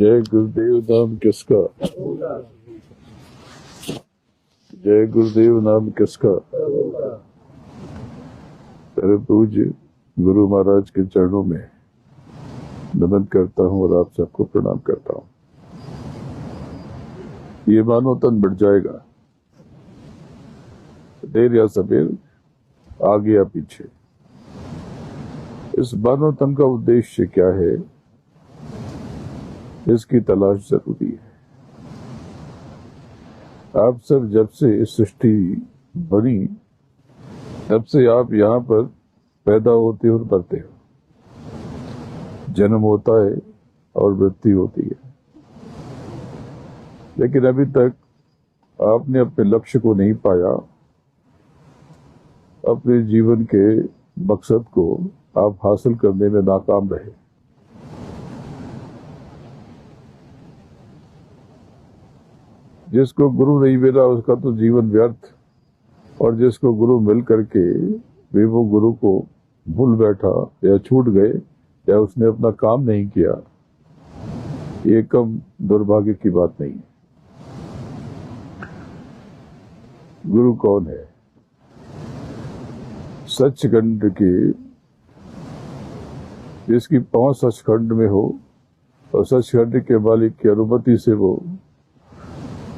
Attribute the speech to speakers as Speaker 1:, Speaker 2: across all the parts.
Speaker 1: जय गुरुदेव नाम किसका, जय गुरुदेव नाम किसका। परम पूज्य गुरु महाराज के चरणों में नमन करता हूँ और आप सबको प्रणाम करता हूँ। ये मानो तन बढ़ जाएगा, देर या सवेर, आगे या पीछे। इस मानव तन का उद्देश्य क्या है, इसकी तलाश जरूरी है। आप सब जब से इस सृष्टि बनी तब से आप यहाँ पर पैदा होते हो और बढ़ते हो। जन्म होता है और मृत्यु होती है, लेकिन अभी तक आपने अपने लक्ष्य को नहीं पाया। अपने जीवन के मकसद को आप हासिल करने में नाकाम रहे। जिसको गुरु नहीं मिला उसका तो जीवन व्यर्थ, और जिसको गुरु मिल करके भी वो गुरु को भूल बैठा या छूट गए या उसने अपना काम नहीं किया, ये कम दुर्भाग्य की बात नहीं है। गुरु कौन है? सचखंड की, जिसकी पहुंच सचखंड में हो और सचखंड के मालिक की अनुमति से वो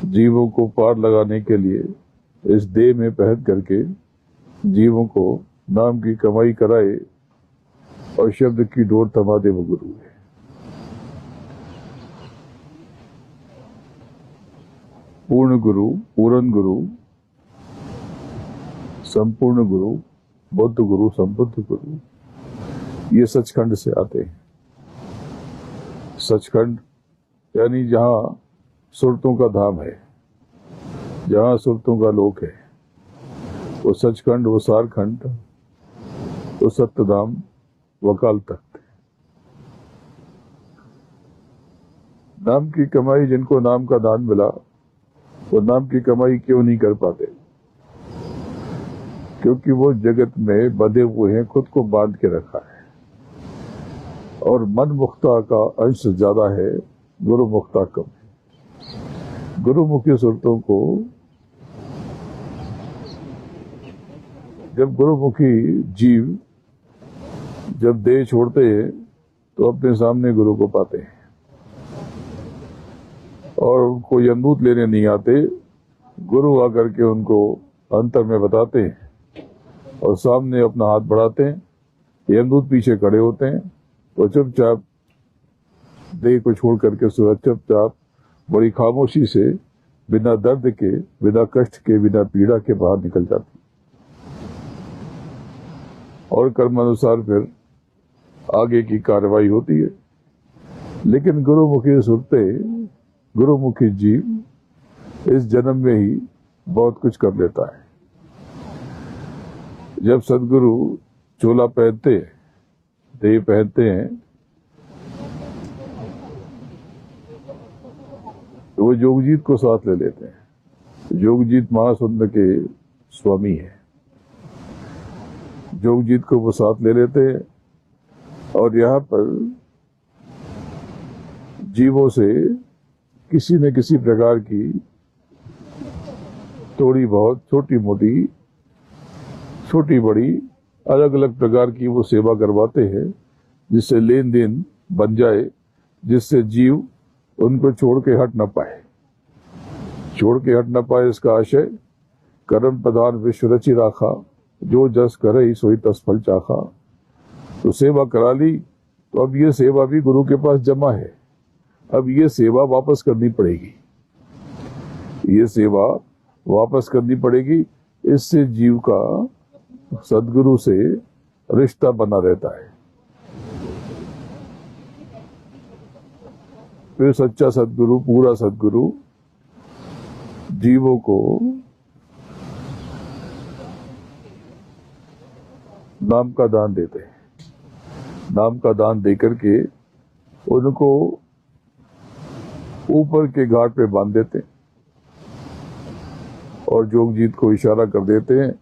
Speaker 1: जीवों को पार लगाने के लिए इस देह में पहन करके जीवों को नाम की कमाई कराए और शब्द की डोर थमा दे, वो गुरु है। पूर्ण गुरु, पूर्ण गुरु, संपूर्ण गुरु, बुद्ध गुरु, संबुद्ध गुरु, ये सचखंड से आते हैं। सचखंड यानी जहां सुरतों का धाम है, जहां सुरतों का लोक है, वो सचखंड, वो सारखंड, वो सत्यधाम, वकाल तख्त। नाम की कमाई, जिनको नाम का दान मिला वो नाम की कमाई क्यों नहीं कर पाते? क्योंकि वो जगत में बंधे हुए हैं, खुद को बांध के रखा है। और मन मुक्ता का अंश ज्यादा है, गुरु मुक्ता कम है। गुरुमुखी सुरतों को, जब गुरुमुखी जीव जब देह छोड़ते हैं तो अपने सामने गुरु को पाते हैं और उनको यमदूत लेने नहीं आते। गुरु आकर के उनको अंतर में बताते हैं और सामने अपना हाथ बढ़ाते हैं। यमदूत पीछे खड़े होते हैं तो चुपचाप देह को छोड़ करके चुपचाप बड़ी खामोशी से, बिना दर्द के, बिना कष्ट के, बिना पीड़ा के बाहर निकल जाती और कर्मानुसार फिर आगे की कार्रवाई होती है। लेकिन गुरुमुखी सुरते, गुरुमुखी जीव इस जन्म में ही बहुत कुछ कर लेता है। जब सदगुरु चोला पहनते, देह पहनते हैं, तो वो जोगजीत को साथ ले लेते हैं। जोगजीत महासुंदर के स्वामी है। जोगजीत को वो साथ ले लेते हैं और यहाँ पर जीवों से किसी न किसी प्रकार की थोड़ी बहुत, छोटी मोटी, छोटी बड़ी, अलग अलग प्रकार की वो सेवा करवाते हैं, जिससे लेन देन बन जाए, जिससे जीव उनको छोड़ के हट न पाए। छोड़ के हट न पाए इसका आशय, कर्म प्रधान विश्व रचि राखा, जो जस करे सोई तस फल चाखा। तो सेवा करा ली, तो अब ये सेवा भी गुरु के पास जमा है। अब ये सेवा वापस करनी पड़ेगी, ये सेवा वापस करनी पड़ेगी। इससे जीव का सदगुरु से रिश्ता बना रहता है। फिर सच्चा सदगुरु, पूरा सदगुरु जीवों को नाम का दान देते हैं। नाम का दान देकर के उनको ऊपर के घाट पे बांध देते हैं और जोगजीत को इशारा कर देते हैं।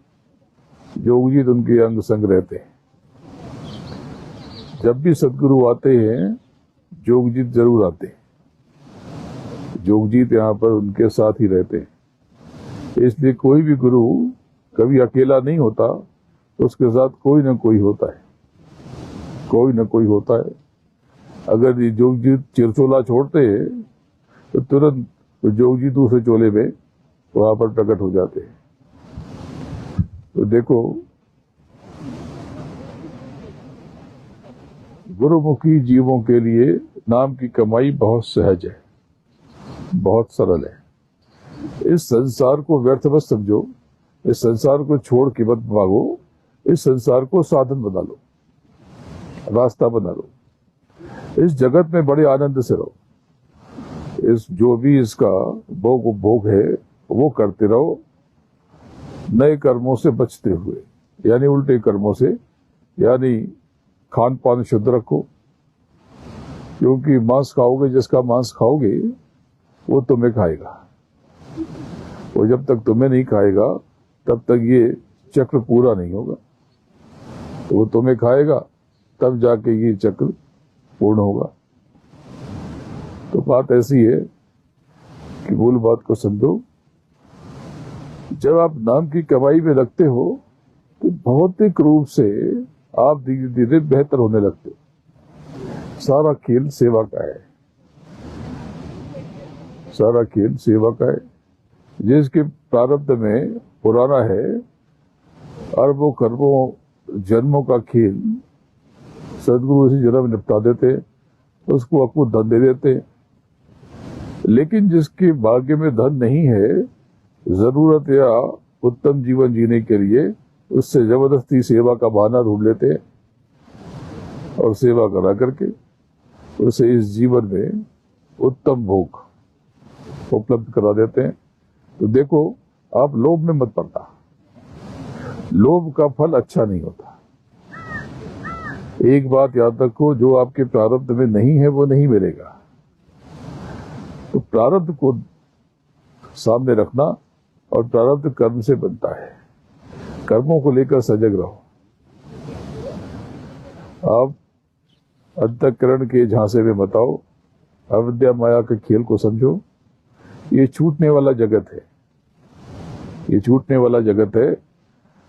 Speaker 1: जोगजीत उनके अंग संग रहते हैं। जब भी सदगुरु आते हैं, जोगजीत जरूर आते हैं। जोगजीत यहाँ पर उनके साथ ही रहते हैं। इसलिए कोई भी गुरु कभी अकेला नहीं होता, उसके साथ कोई ना कोई होता है, कोई ना कोई होता है। अगर ये जोगजीत चिरचोला छोड़ते तो तुरंत जोगजी दूसरे चोले में वहां पर प्रकट हो जाते हैं। तो देखो, गुरुमुखी जीवों के लिए नाम की कमाई बहुत सहज है, बहुत सरल है। इस संसार को व्यर्थ मत समझो, इस संसार को छोड़ के मत भागो, इस संसार को साधन बना लो, रास्ता बना लो। इस जगत में बड़े आनंद से रहो, इस जो भी इसका भोग है वो करते रहो, नए कर्मों से बचते हुए, यानी उल्टे कर्मों से, यानी खान पान शुद्ध रखो। क्योंकि मांस खाओगे, जिसका मांस खाओगे वो तुम्हें खाएगा, वो जब तक तुम्हें नहीं खाएगा तब तक ये चक्र पूरा नहीं होगा। तो वो तुम्हें खाएगा तब जाके ये चक्र पूर्ण होगा। तो बात ऐसी है कि मूल बात को समझो। जब आप नाम की कमाई में लगते हो तो भौतिक रूप से आप धीरे धीरे बेहतर होने लगते हो। सारा खेल सेवा का है, सारा खेल सेवा का है। जिसके प्रारब्ध में पुराना है, अरबों खरबों जन्मों का खेल सदगुरु इसी जन्म निपटा देते, उसको अकूत धन दे देते। लेकिन जिसके भाग्य में धन नहीं है, जरूरत या उत्तम जीवन जीने के लिए उससे जबरदस्ती सेवा का बहाना ढूंढ लेते हैं और सेवा करा करके उसे इस जीवन में उत्तम भोग उपलब्ध करा देते हैं। तो देखो, आप लोभ में मत पड़ना, लोभ का फल अच्छा नहीं होता। एक बात याद रखो, जो आपके प्रारब्ध में नहीं है वो नहीं मिलेगा। तो प्रारब्ध को सामने रखना, और प्रारब्ध कर्म से बनता है। कर्मों को लेकर सजग रहो। आप अंतःकरण के झांसे में मत आओ, अविद्या माया के खेल को समझो। ये छूटने वाला जगत है, ये छूटने वाला जगत है।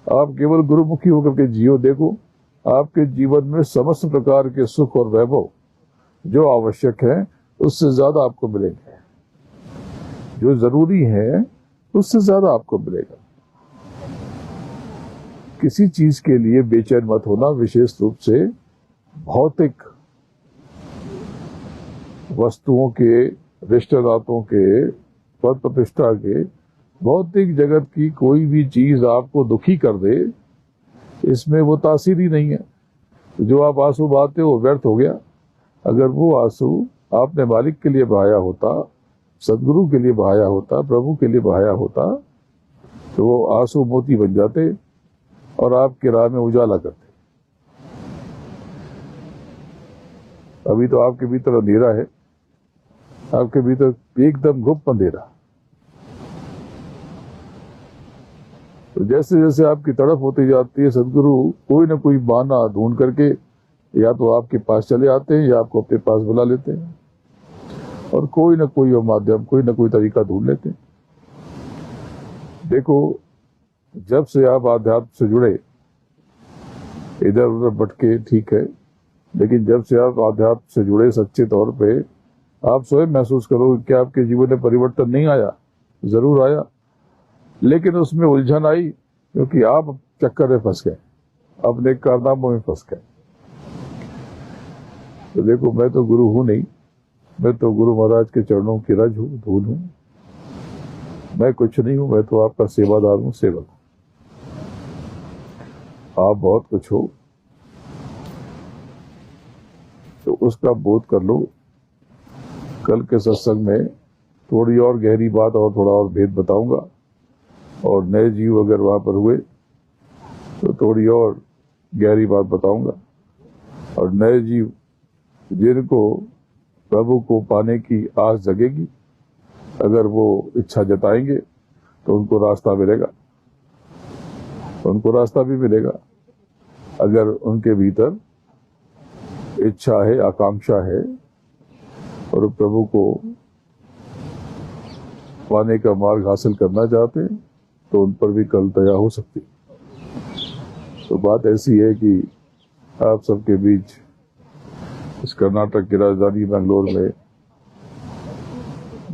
Speaker 1: आप केवल गुरुमुखी होकर के जियो। देखो, आपके जीवन में समस्त प्रकार के सुख और वैभव जो आवश्यक है उससे ज्यादा आपको मिलेंगे, जो जरूरी है उससे ज्यादा आपको मिलेगा। किसी चीज के लिए बेचैन मत होना, विशेष रूप से भौतिक वस्तुओं के, रिश्ते नातों के, पद प्रतिष्ठा के, भौतिक जगत की कोई भी चीज आपको दुखी कर दे, इसमें वो तासीर ही नहीं है। जो आप आंसू बहाते हो व्यर्थ हो गया। अगर वो आंसू आपने मालिक के लिए बहाया होता, सदगुरु के लिए बहाया होता, प्रभु के लिए बहाया होता, तो वो आंसू मोती बन जाते और आपके राह में उजाला करते। अभी तो आपके भीतर अंधेरा है, आपके भीतर एकदम गुप्त अंधेरा। तो जैसे जैसे आपकी तड़प होती जाती है, सदगुरु कोई ना कोई बहाना ढूंढ करके या तो आपके पास चले आते हैं या आपको अपने पास बुला लेते हैं, और कोई ना कोई माध्यम, कोई ना कोई तरीका ढूंढ लेते हैं। देखो, जब से आप आध्यात्म से जुड़े, इधर उधर भटके ठीक है, लेकिन जब से आप आध्यात्म से जुड़े सच्चे तौर पे, आप स्वयं महसूस करो कि आपके जीवन में परिवर्तन नहीं आया। जरूर आया, लेकिन उसमें उलझन आई क्योंकि आप चक्कर में फंस गए, अपने कारनामों में फंस गए। तो देखो, मैं तो गुरु हूं नहीं, मैं तो गुरु महाराज के चरणों की रज हूं, धूल हूं। मैं कुछ नहीं हूं, मैं तो आपका सेवादार हूं, सेवक हूं। आप बहुत कुछ हो, तो उसका बोध कर लो। कल के सत्संग में थोड़ी और गहरी बात और थोड़ा और भेद बताऊंगा, और नए जीव अगर वहां पर हुए तो थोड़ी और गहरी बात बताऊंगा। और नए जीव जिनको प्रभु को पाने की आस जगेगी, अगर वो इच्छा जताएंगे तो उनको रास्ता मिलेगा, उनको रास्ता भी मिलेगा। अगर उनके भीतर इच्छा है, आकांक्षा है, और प्रभु को पाने का मार्ग हासिल करना चाहते हैं तो उन पर भी कल दया हो सकती। तो बात ऐसी है कि आप सबके बीच इस कर्नाटक की राजधानी बेंगलोर में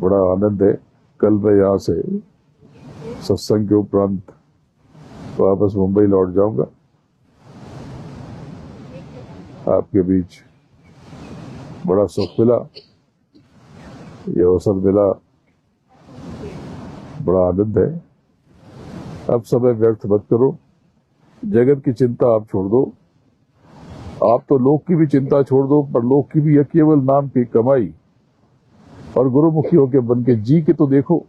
Speaker 1: बड़ा आनंद है। कल मैं यहाँ से सत्संग के उपरांत वापस मुंबई लौट जाऊंगा। आपके बीच बड़ा सुख मिला, ये अवसर मिला, बड़ा आनंद है। अब समय व्यर्थ मत करो, जगत की चिंता आप छोड़ दो। आप तो लोक की भी चिंता छोड़ दो, पर लोक की भी यह केवल नाम की कमाई और गुरुमुखी होके बन के जी के तो देखो।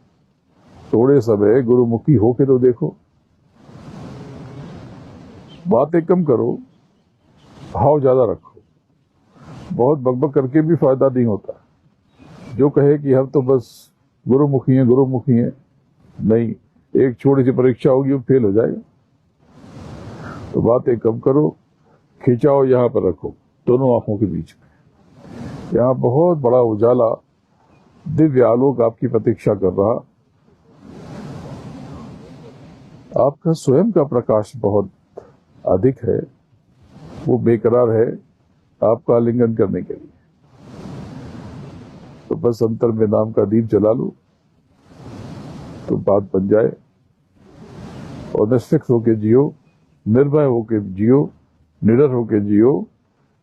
Speaker 1: थोड़े समय गुरुमुखी होके तो देखो। बातें कम करो, भाव ज्यादा रखो। बहुत बकबक करके भी फायदा नहीं होता। जो कहे कि हम तो बस गुरुमुखी हैं, नहीं, एक छोटी सी परीक्षा होगी वो फेल हो जाएगा। तो बातें कम करो, खिंचाओ यहाँ पर रखो, दोनों आंखों के बीच में। यहाँ बहुत बड़ा उजाला, दिव्य आलोक आपकी प्रतीक्षा कर रहा। आपका स्वयं का प्रकाश बहुत अधिक है, वो बेकरार है आपका आलिंगन करने के लिए। तो बस अंतर में नाम का दीप जला लो तो बात बन जाए। और निष्फिक्र होके जियो, निर्भय होके जियो, निडर होके जियो।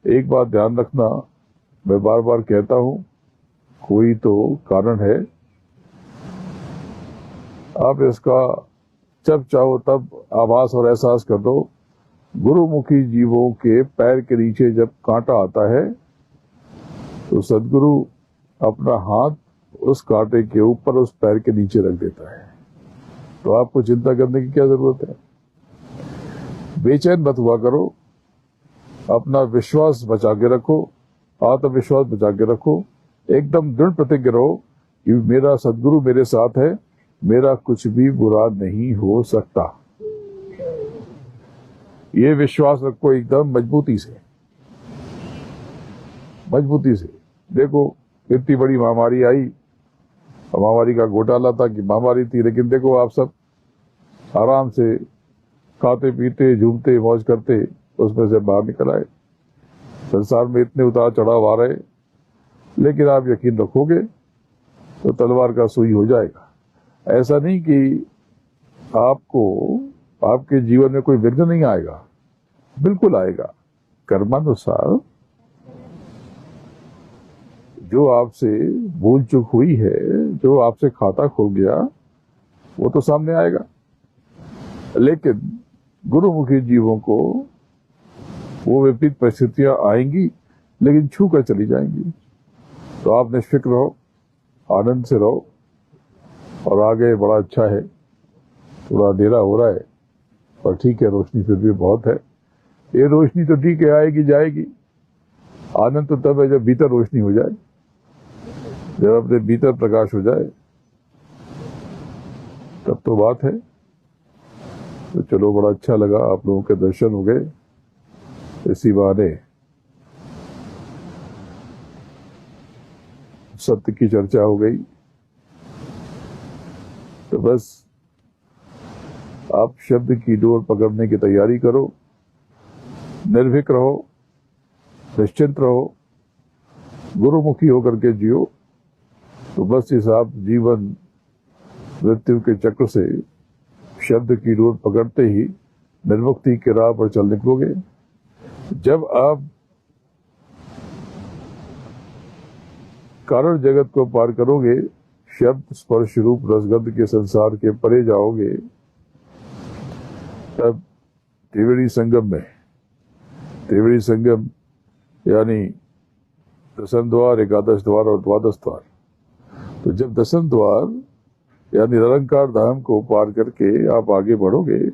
Speaker 1: एक बात ध्यान रखना, मैं बार बार कहता हूं, कोई तो कारण है। आप इसका जब चाहो तब आभास और एहसास कर दो। गुरुमुखी जीवों के पैर के नीचे जब कांटा आता है तो सदगुरु अपना हाथ उस कांटे के ऊपर उस पैर के नीचे रख देता है। तो आपको चिंता करने की क्या जरूरत है? बेचैन मत हुआ करो, अपना विश्वास बचा के रखो, आत्मविश्वास बचा के रखो। एकदम दृढ़ प्रतिज्ञ रहो कि मेरा सदगुरु मेरे साथ है, मेरा कुछ भी बुरा नहीं हो सकता। ये विश्वास रखो एकदम मजबूती से। देखो इतनी बड़ी महामारी आई, महामारी का घोटाला था कि महामारी थी, लेकिन देखो आप सब आराम से खाते पीते झूमते मौज करते उसमें से बाहर निकल आए। संसार में इतने उतार चढ़ाव आ रहे, लेकिन आप यकीन रखोगे तो तलवार का सुई हो जाएगा। ऐसा नहीं कि आपको आपके जीवन में कोई विघ्न नहीं आएगा, बिल्कुल आएगा। कर्मानुसार जो आपसे भूल चूक हुई है, जो आपसे खाता खुल गया, वो तो सामने आएगा। लेकिन गुरुमुखी जीवों को वो विपरीत परिस्थितियां आएंगी, लेकिन छू कर चली जाएंगी। तो आप निष्फिक्र रहो, आनंद से रहो और आगे बड़ा अच्छा है। थोड़ा अंधेरा हो रहा है पर ठीक है, रोशनी फिर भी बहुत है। ये रोशनी तो ठीक है, आएगी जाएगी। आनंद तो तब है जब भीतर रोशनी हो जाए, जब अपने भीतर प्रकाश हो जाए, तब तो बात है। तो चलो, बड़ा अच्छा लगा, आप लोगों के दर्शन हो गए। इसी बहाने सत्य की चर्चा हो गई। तो बस आप शब्द की डोर पकड़ने की तैयारी करो, निर्भीक रहो, निश्चिंत रहो, गुरुमुखी होकर के जियो। तो बस इस आप जीवन मृत्यु के चक्र से शब्द की डोर पकड़ते ही निर्मुक्ति के राह पर चल निकलोगे। जब आप कारण जगत को पार करोगे, शब्द स्पर्श रूप रसगंध के संसार के परे जाओगे, तब त्रिवेणी संगम यानी दशम द्वार, एकादश द्वार और द्वादश द्वार। तो जब दशम द्वार यानी निरंकार धाम को पार करके आप आगे बढ़ोगे,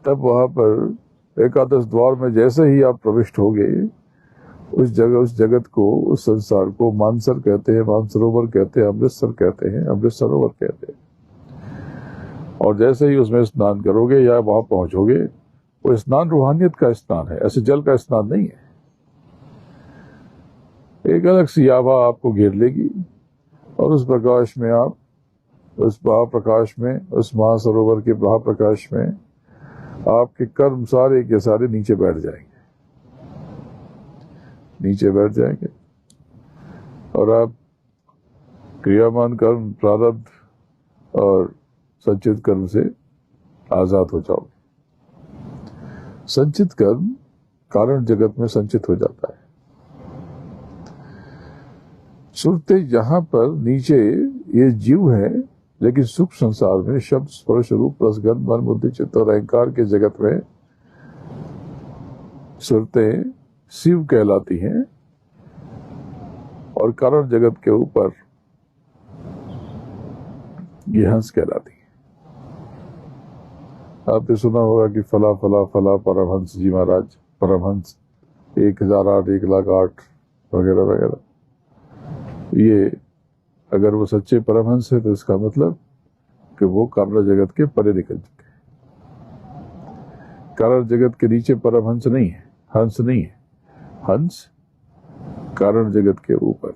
Speaker 1: तब वहां पर एकादश द्वार में जैसे ही आप प्रविष्ट होगे, उस जगत को, उस संसार को मानसर कहते हैं, मानसरोवर कहते हैं, अमृतसर कहते हैं, अमृत सरोवर कहते हैं। और जैसे ही उसमें स्नान करोगे या वहां पहुंचोगे, वो स्नान रूहानियत का स्नान है, ऐसे जल का स्नान नहीं है। एक अलग सी आभा आपको घेर लेगी और उस प्रकाश में आप, उस महाप्रकाश में, उस महासरोवर के महाप्रकाश में आपके कर्म सारे के सारे नीचे बैठ जाएंगे, नीचे बैठ जाएंगे और आप क्रियामान कर्म, प्रारब्ध और संचित कर्म से आजाद हो जाओगे। संचित कर्म कारण जगत में संचित हो जाता है। सुरते यहां पर नीचे ये जीव है, लेकिन सुख संसार में शब्द, स्पर्श, रूप, रस, गंध, मन, बुद्धि, चित्त और अहंकार के जगत में सुरतें शिव कहलाती हैं और कारण जगत के ऊपर ये हंस कहलाती है। आपने सुना होगा कि फला फला फला परमहंस जी महाराज, परमहंस 1008, 1,08,000 वगैरह वगैरह। ये अगर वो सच्चे परमहंस है तो इसका मतलब कि वो कारण जगत के परे निकल चुके हैं। कारण जगत के नीचे परमहंस नहीं है, हंस नहीं है, हंस कारण जगत के ऊपर।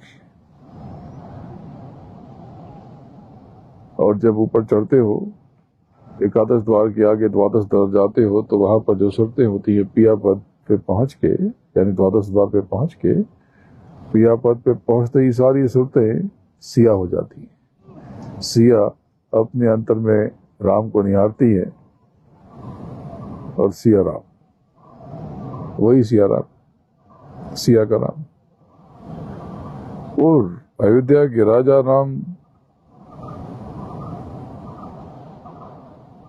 Speaker 1: और जब ऊपर चढ़ते हो, एकादश द्वार के आगे द्वादश द्वार जाते हो, तो वहां पर जो सुरतें होती है, पिया पद पे पहुंच के, यानी द्वादश द्वार पे पहुंच के पिया पद पे पहुंचते ही सारी सुरतें सिया हो जाती है। सिया अपने अंतर में राम को निहारती है और सिया राम, वही सिया राम, सिया का नाम। और अयोध्या के राजा राम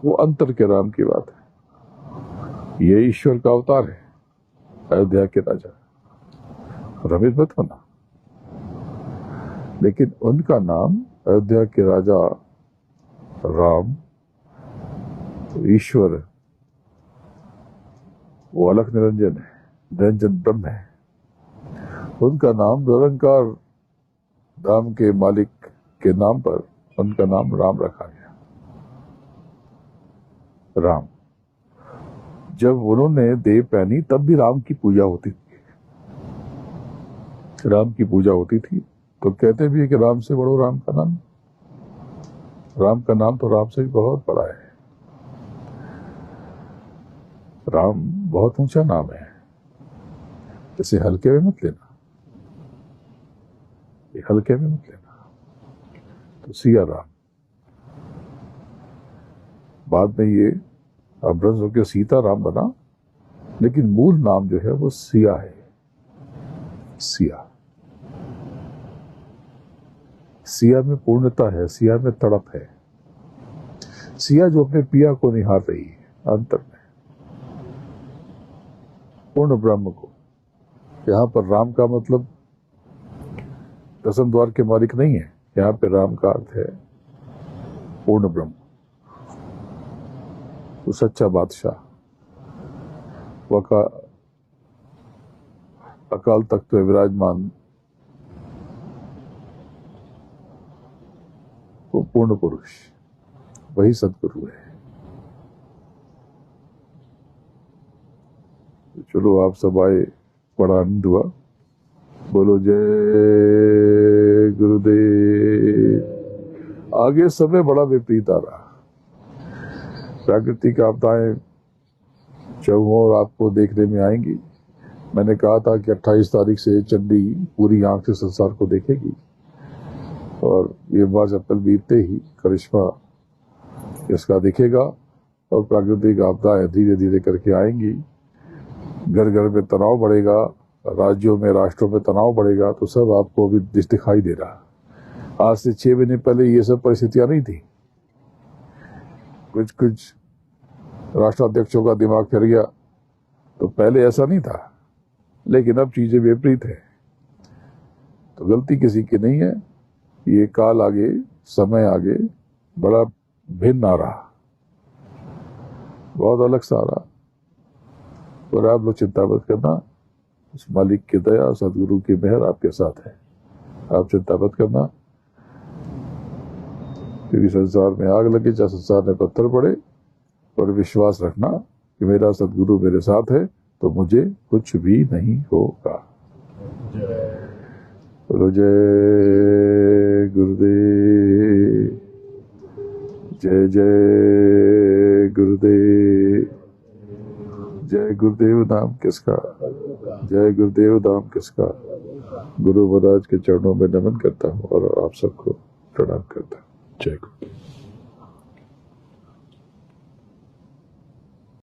Speaker 1: वो अंतर के राम की बात है। ये ईश्वर का अवतार है, अयोध्या के राजा। भ्रमित मत होना। लेकिन उनका नाम अयोध्या के राजा राम, ईश्वर, वो अलग निरंजन है, निरंजन ब्रह्म है। उनका नाम निरंकार धाम के मालिक के नाम पर उनका नाम राम रखा गया। राम, जब उन्होंने देह पहनी तब भी राम की पूजा होती थी, राम की पूजा होती थी। तो कहते भी है कि राम से बड़ो राम का नाम। राम का नाम तो राम से भी बहुत बड़ा है। राम बहुत ऊंचा नाम है, इसे हल्के में मत लेना, ये हल्के में मत लेना। तो सिया राम, बाद में ये अपभ्रंश होकर सीता राम बना, लेकिन मूल नाम जो है वो सिया है। सिया, सिया में पूर्णता है, सिया में तड़प है। सिया जो अपने पिया को निहार रही है अंतर में, पूर्ण ब्रह्म को। यहां पर राम का मतलब दसम द्वार के मालिक नहीं है, यहां पे राम का अर्थ है पूर्ण ब्रह्म, वो सच्चा बादशाह, वो अकाल तख्त में विराजमान वो पूर्ण पुरुष, वही सदगुरु है। चलो आप सब आए, बड़ा आनंद हुआ। बोलो जय गुरुदेव। आगे समय बड़ा विपरीत आ रहा। प्राकृतिक आपदाएं चौहों आपको देखने में आएंगी। मैंने कहा था कि 28 तारीख से चंडी पूरी आंख से संसार को देखेगी, और ये मार्च अप्रैल बीतते ही करिश्मा इसका दिखेगा और प्राकृतिक आपदाएं धीरे धीरे करके आएंगी। घर घर में तनाव बढ़ेगा, राज्यों में, राष्ट्रों में तनाव बढ़ेगा, तो सब आपको अभी दिखाई दे रहा। आज से 6 महीने पहले ये सब परिस्थितियां नहीं थी। कुछ कुछ राष्ट्राध्यक्षों का दिमाग फिर गया, तो पहले ऐसा नहीं था, लेकिन अब चीजें विपरीत है। तो गलती किसी की नहीं है। ये काल आगे, समय आगे बड़ा भिन्न आ रहा, बहुत अलग सा आ रहा। और आप लोग चिंता मत करना, उस मालिक की दया, सदगुरु की मेहर आपके साथ है। आप चिंता मत करना, क्योंकि संसार में आग लगे चाहे संसार में पत्थर पड़े, पर विश्वास रखना कि मेरा सदगुरु मेरे साथ है, तो मुझे कुछ भी नहीं होगा। बोलो जय गुरुदेव, जय जय गुरुदेव। जय गुरुदेव नाम किसका, जय गुरुदेव नाम किसका। गुरु महाराज के चरणों में नमन करता हूँ और आप सबको प्रणाम करता हूँ। जय गुरुदेव।